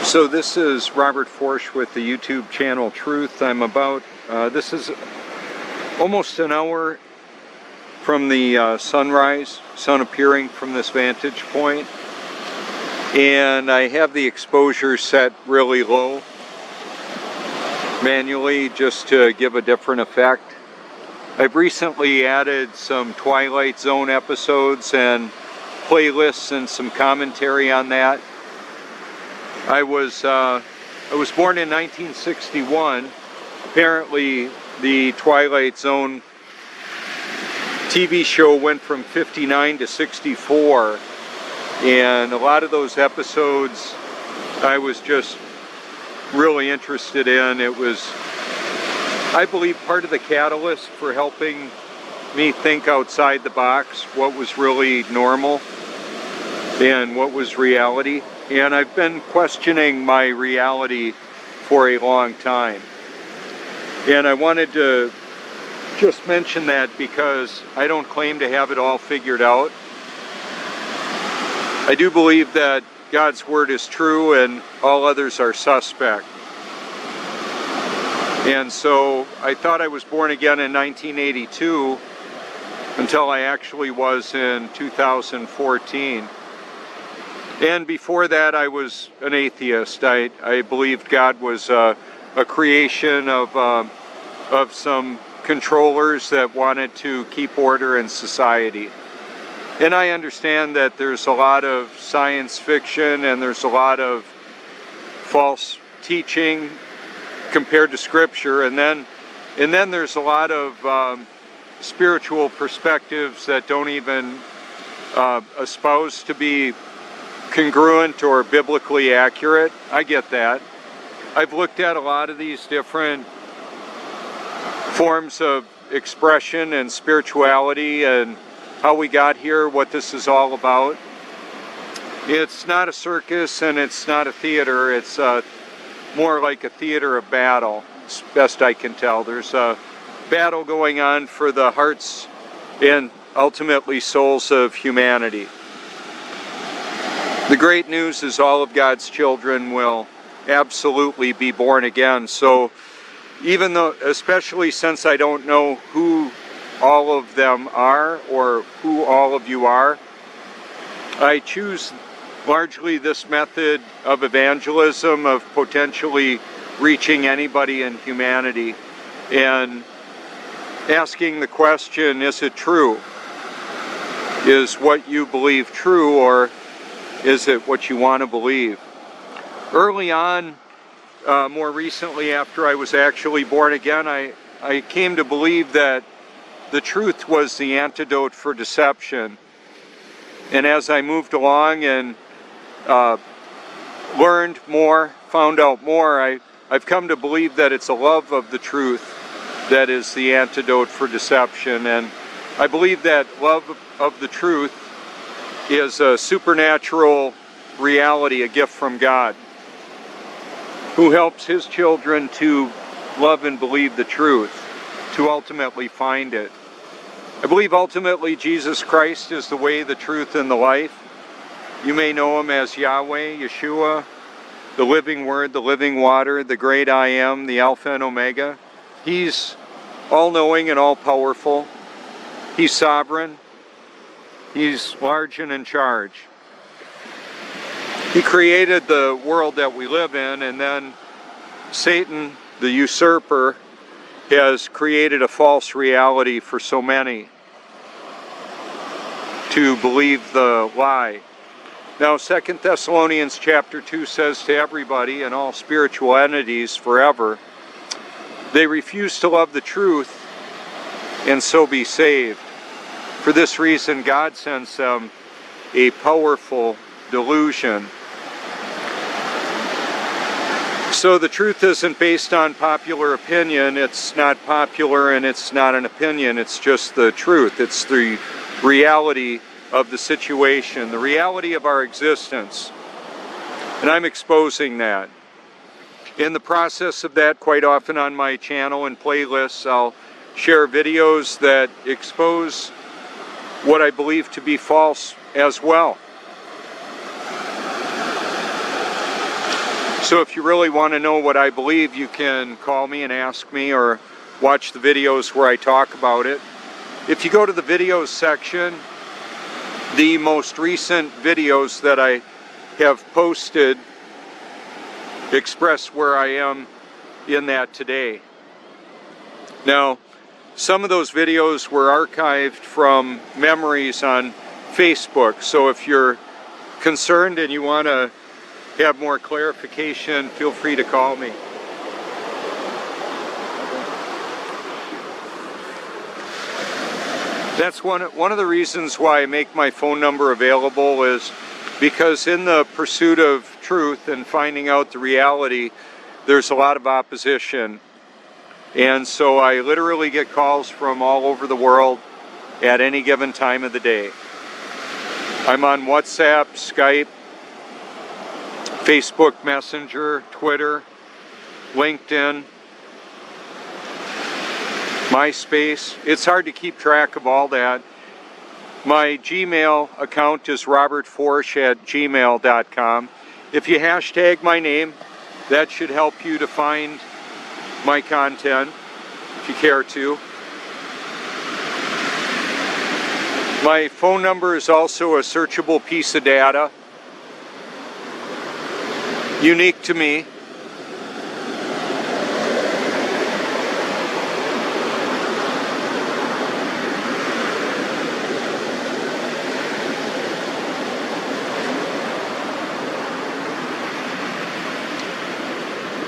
So this is Robert Forsch with the YouTube channel Truth. This is almost an hour from the sunrise, sun appearing from this vantage point. And I have the exposure set really low, manually, just to give a different effect. I've recently added some Twilight Zone episodes and playlists and some commentary on that. I was born in 1961. Apparently the Twilight Zone TV show went from 59 to 64, and a lot of those episodes I was just really interested in. It was, I believe, part of the catalyst for helping me think outside the box, what was really normal and what was reality. And I've been questioning my reality for a long time. And I wanted to just mention that because I don't claim to have it all figured out. I do believe that God's word is true and all others are suspect. And so I thought I was born again in 1982 until I actually was in 2014. And before that, I was an atheist. I believed God was a creation of some controllers that wanted to keep order in society. And I understand that there's a lot of science fiction and there's a lot of false teaching compared to Scripture, and then there's a lot of spiritual perspectives that don't even espouse to be congruent or biblically accurate. I get that. I've looked at a lot of these different forms of expression and spirituality and how we got here, what this is all about. It's not a circus and it's not a theater. It's more like a theater of battle, as best I can tell. There's a battle going on for the hearts and ultimately souls of humanity. The great news is all of God's children will absolutely be born again. So even though, especially since I don't know who all of them are or who all of you are, I choose largely this method of evangelism, of potentially reaching anybody in humanity and asking the question, is it true? Is what you believe true, or is it what you want to believe? Early on, more recently after I was actually born again, I came to believe that the truth was the antidote for deception. And as I moved along and learned more, found out more, I've come to believe that it's a love of the truth that is the antidote for deception. And I believe that love of the truth is a supernatural reality, a gift from God, who helps His children to love and believe the truth, to ultimately find it. I believe ultimately Jesus Christ is the way, the truth, and the life. You may know Him as Yahweh, Yeshua, the living Word, the living water, the great I Am, the Alpha and Omega. He's all-knowing and all-powerful. He's sovereign. He's large and in charge. He created the world that we live in, and then Satan, the usurper, has created a false reality for so many to believe the lie. Now, 2 Thessalonians chapter 2 says to everybody and all spiritual entities forever, they refuse to love the truth and so be saved. For this reason, God sends them a powerful delusion. So the truth isn't based on popular opinion. It's not popular and it's not an opinion. It's just the truth. It's the reality of the situation, the reality of our existence. And I'm exposing that. In the process of that, quite often on my channel and playlists, I'll share videos that expose what I believe to be false as well. So if you really want to know what I believe, you can call me and ask me, or watch the videos where I talk about it. If you go to the videos section, the most recent videos that I have posted express where I am in that today. Now, some of those videos were archived from memories on Facebook, so if you're concerned and you want to have more clarification, feel free to call me. That's one of the reasons why I make my phone number available, is because in the pursuit of truth and finding out the reality, there's a lot of opposition. And so I literally get calls from all over the world at any given time of the day. I'm on WhatsApp, Skype, Facebook Messenger, Twitter, LinkedIn, MySpace. It's hard to keep track of all that. My Gmail account is robertforsch@gmail.com. If you hashtag my name, that should help you to find my content, if you care to. My phone number is also a searchable piece of data, unique to me.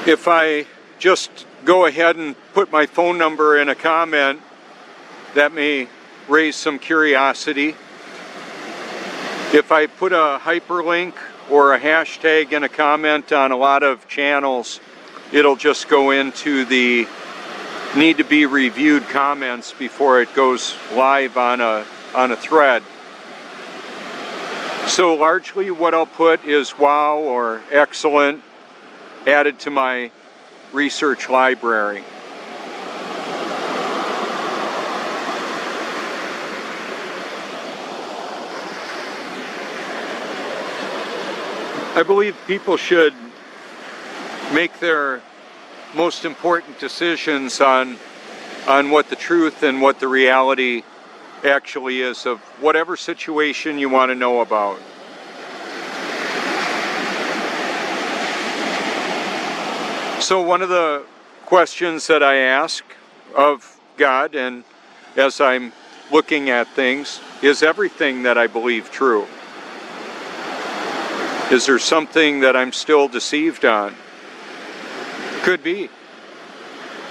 If I just go ahead and put my phone number in a comment, that may raise some curiosity. If I put a hyperlink or a hashtag in a comment on a lot of channels, it'll just go into the need to be reviewed comments before it goes live on a thread. So largely what I'll put is wow or excellent added to my research library. I believe people should make their most important decisions on what the truth and what the reality actually is of whatever situation you want to know about. So one of the questions that I ask of God, and as I'm looking at things, is everything that I believe true? Is there something that I'm still deceived on? Could be.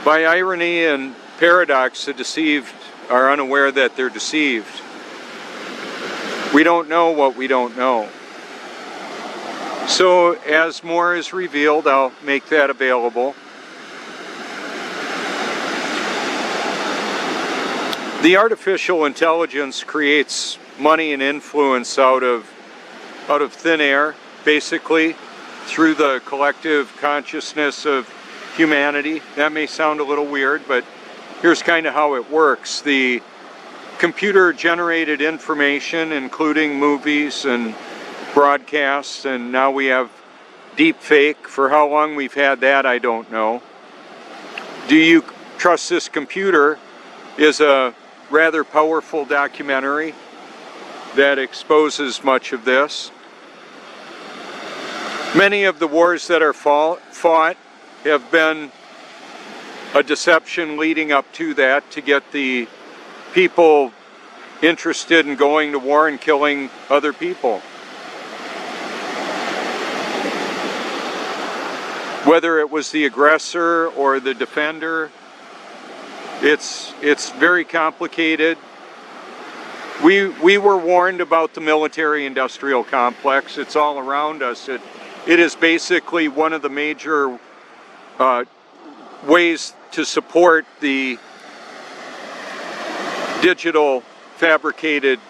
By irony and paradox, the deceived are unaware that they're deceived. We don't know what we don't know. So as more is revealed, I'll make that available. The artificial intelligence creates money and influence out of thin air, basically, through the collective consciousness of humanity. That may sound a little weird, but here's kind of how it works. The computer-generated information, including movies and broadcasts, and now we have deep fake. For how long we've had that, I don't know. Do You Trust This Computer is a rather powerful documentary that exposes much of this. Many of the wars that are fought have been a deception leading up to that, to get the people interested in going to war and killing other people. Whether it was the aggressor or the defender, it's very complicated. We were warned about the military-industrial complex. It's all around us. It is basically one of the major ways to support the digital fabricated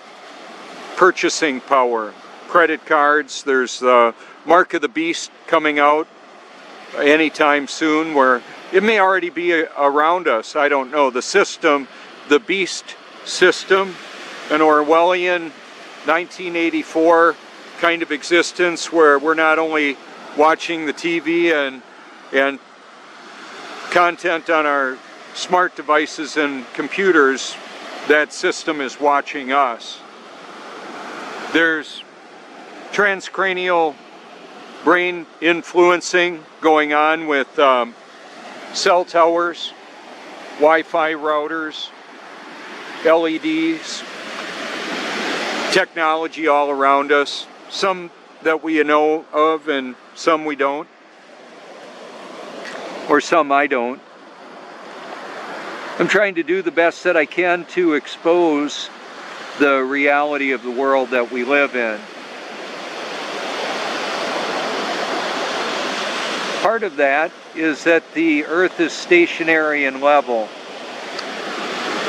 purchasing power. Credit cards, there's the Mark of the Beast coming out anytime soon, where it may already be around us, I don't know. The system, the beast system, an Orwellian 1984 kind of existence where we're not only watching the TV and content on our smart devices and computers, that system is watching us. There's transcranial brain influencing going on with cell towers, Wi-Fi routers, LEDs, technology all around us, some that we know of and some we don't, or some I don't. I'm trying to do the best that I can to expose the reality of the world that we live in. Part of that is that the Earth is stationary and level.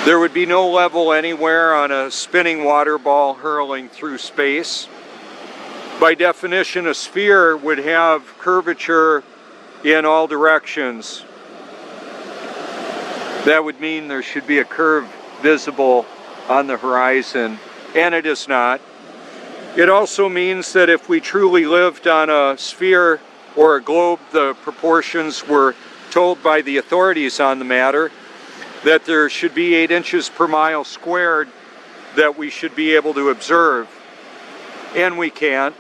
There would be no level anywhere on a spinning water ball hurling through space. By definition, a sphere would have curvature in all directions. That would mean there should be a curve visible on the horizon, and it is not. It also means that if we truly lived on a sphere or a globe, the proportions were told by the authorities on the matter, that there should be 8 inches per mile squared that we should be able to observe. And we can't.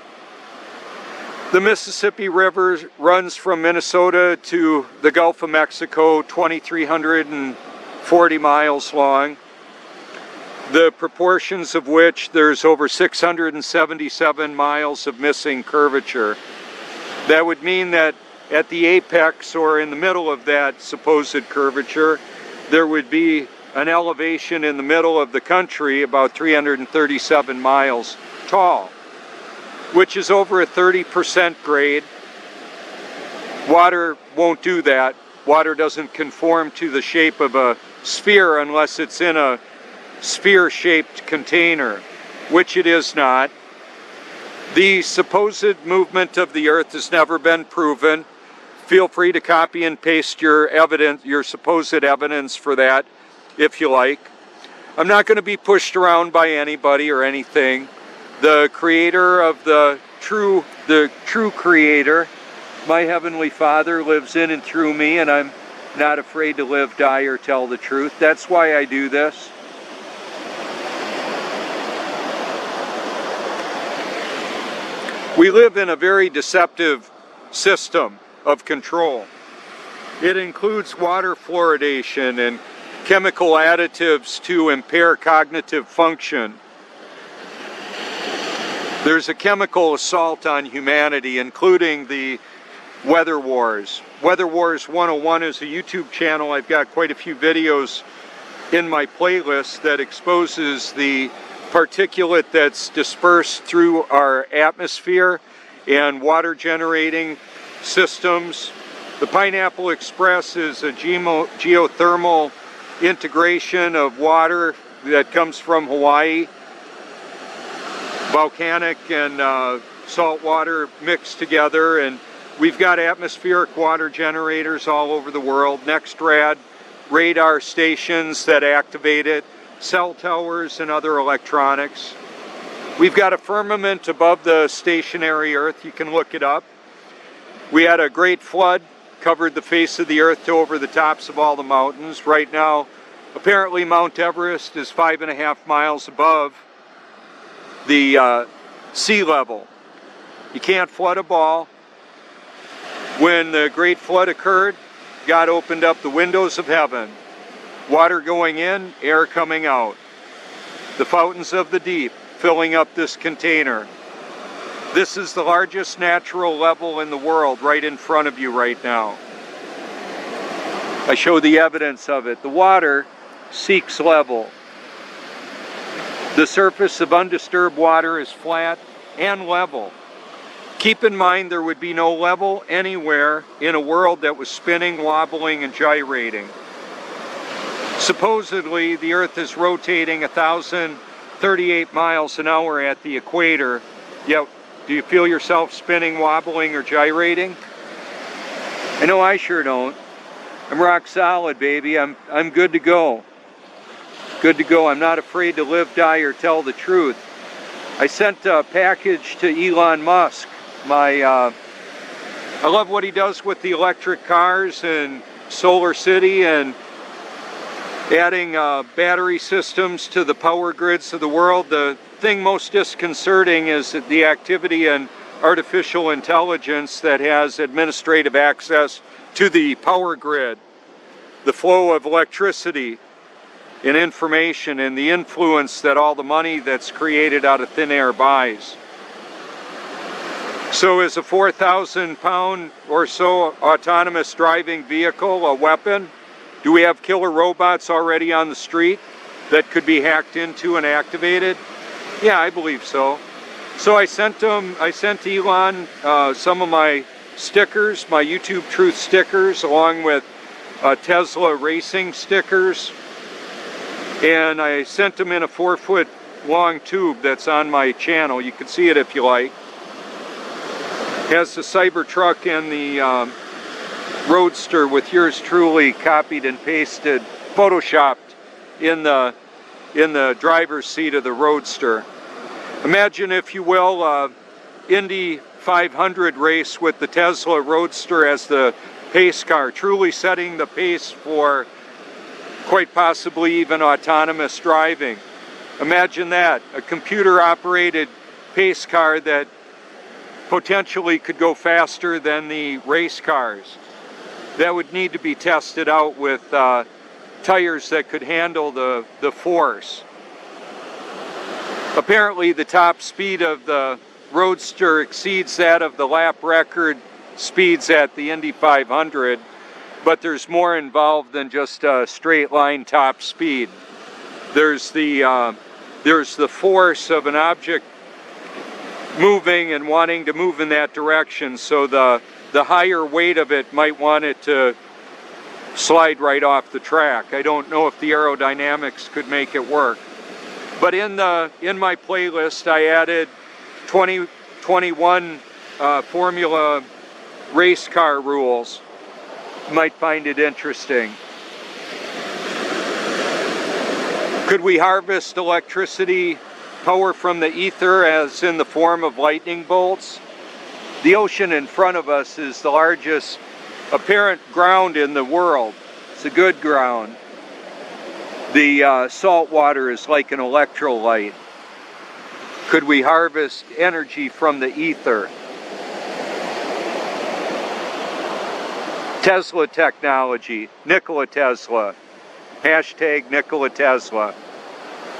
The Mississippi River runs from Minnesota to the Gulf of Mexico, 2,340 miles long, the proportions of which there's over 677 miles of missing curvature. That would mean that at the apex or in the middle of that supposed curvature, there would be an elevation in the middle of the country about 337 miles tall, which is over a 30% grade. Water won't do that. Water doesn't conform to the shape of a sphere unless it's in a sphere-shaped container, which it is not. The supposed movement of the Earth has never been proven. Feel free to copy and paste your evidence, your supposed evidence for that, if you like. I'm not going to be pushed around by anybody or anything. The creator of the true creator, my Heavenly Father, lives in and through me, and I'm not afraid to live, die, or tell the truth. That's why I do this. We live in a very deceptive system of control. It includes water fluoridation and chemical additives to impair cognitive function. There's a chemical assault on humanity, including the Weather Wars. Weather Wars 101 is a YouTube channel. I've got quite a few videos in my playlist that exposes the particulate that's dispersed through our atmosphere and water generating systems. The Pineapple Express is a geothermal integration of water that comes from Hawaii. Volcanic and salt water mixed together, and we've got atmospheric water generators all over the world. NEXTRAD radar stations that activate it, cell towers and other electronics. We've got a firmament above the stationary Earth. You can look it up. We had a great flood, covered the face of the Earth to over the tops of all the mountains. Right now, apparently Mount Everest is 5.5 miles above the sea level. You can't flood a ball. When the Great Flood occurred, God opened up the windows of heaven. Water going in, air coming out. The fountains of the deep filling up this container. This is the largest natural level in the world right in front of you right now. I show the evidence of it. The water seeks level. The surface of undisturbed water is flat and level. Keep in mind there would be no level anywhere in a world that was spinning, wobbling, and gyrating. Supposedly, the Earth is rotating 1,038 miles an hour at the equator. Yet, do you feel yourself spinning, wobbling, or gyrating? I know I sure don't. I'm rock solid, baby. I'm good to go. Good to go. I'm not afraid to live, die, or tell the truth. I sent a package to Elon Musk, my I love what he does with the electric cars and Solar City and adding battery systems to the power grids of the world. The thing most disconcerting is that the activity in artificial intelligence that has administrative access to the power grid, the flow of electricity and information, and the influence that all the money that's created out of thin air buys. So is a 4,000 pound or so autonomous driving vehicle a weapon? Do we have killer robots already on the street that could be hacked into and activated? Yeah, I believe so. So I sent Elon some of my stickers, my YouTube Truth stickers, along with Tesla racing stickers. And I sent them in a 4-foot long tube that's on my channel. You can see it if you like. It has the Cybertruck and the Roadster with yours truly copied and pasted, photoshopped in the driver's seat of the Roadster. Imagine, if you will, Indy 500 race with the Tesla Roadster as the pace car, truly setting the pace for quite possibly even autonomous driving. Imagine that, a computer-operated pace car that potentially could go faster than the race cars. That would need to be tested out with tires that could handle the force. Apparently the top speed of the Roadster exceeds that of the lap record speeds at the Indy 500, but there's more involved than just a straight line top speed. There's the force of an object moving and wanting to move in that direction, so the higher weight of it might want it to slide right off the track. I don't know if the aerodynamics could make it work. But in my playlist I added 2021 Formula race car rules. You might find it interesting. Could we harvest electricity power from the ether as in the form of lightning bolts? The ocean in front of us is the largest apparent ground in the world. It's a good ground. The salt water is like an electrolyte. Could we harvest energy from the ether? Tesla technology, Nikola Tesla. Hashtag Nikola Tesla.